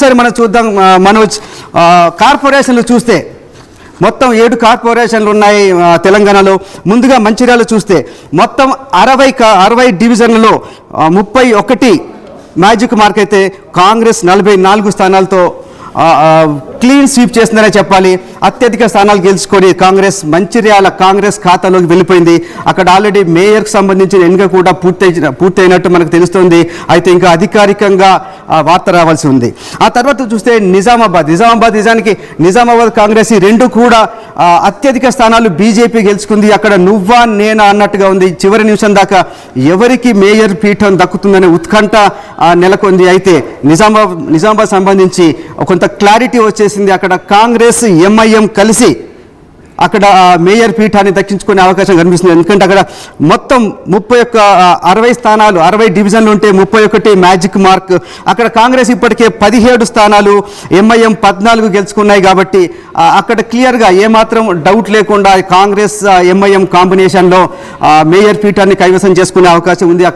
సరే మనం చూద్దాం మనోజ్ కార్పొరేషన్లు చూస్తే మొత్తం 7 కార్పొరేషన్లు ఉన్నాయి తెలంగాణలో. ముందుగా మంచిర్యాల చూస్తే మొత్తం 60 డివిజన్లలో 31 మ్యాజిక్ మార్క్ అయితే కాంగ్రెస్ 44 స్థానాలతో క్లీన్ స్వీప్ చేసిందనే చెప్పాలి. అత్యధిక స్థానాలు గెలుచుకొని కాంగ్రెస్ మంచిర్యాల కాంగ్రెస్ ఖాతాలోకి వెళ్ళిపోయింది. అక్కడ ఆల్రెడీ మేయర్కి సంబంధించిన ఎన్నిక కూడా పూర్తయినట్టు మనకు తెలుస్తుంది. అయితే ఇంకా అధికారికంగా వార్త రావాల్సి ఉంది. ఆ తర్వాత చూస్తే నిజామాబాద్ నిజానికి నిజామాబాద్ కాంగ్రెస్ ఈ రెండు కూడా అత్యధిక స్థానాలు బీజేపీ గెలుచుకుంది. అక్కడ నువ్వా నేనా అన్నట్టుగా ఉంది. చివరి నిమిషం ఎవరికి మేయర్ పీఠం దక్కుతుందనే ఉత్కంఠ నెలకొంది. అయితే నిజామాబాద్ సంబంధించి కొంత క్లారిటీ వచ్చేసింది. అక్కడ కాంగ్రెస్ ఎంఐఎం కలిసి అక్కడ మేయర్ పీఠాన్ని దక్కించుకునే అవకాశం కనిపిస్తుంది. ఎందుకంటే అక్కడ మొత్తం 60 స్థానాలు 60 డివిజన్లు ఉంటే 31 మ్యాజిక్ మార్క్. అక్కడ కాంగ్రెస్ ఇప్పటికే 17 స్థానాలు, ఎంఐఎం 14 గెలుచుకున్నాయి. కాబట్టి అక్కడ క్లియర్గా ఏమాత్రం డౌట్ లేకుండా కాంగ్రెస్ ఎంఐఎం కాంబినేషన్లో మేయర్ పీఠాన్ని కైవసం చేసుకునే అవకాశం ఉంది.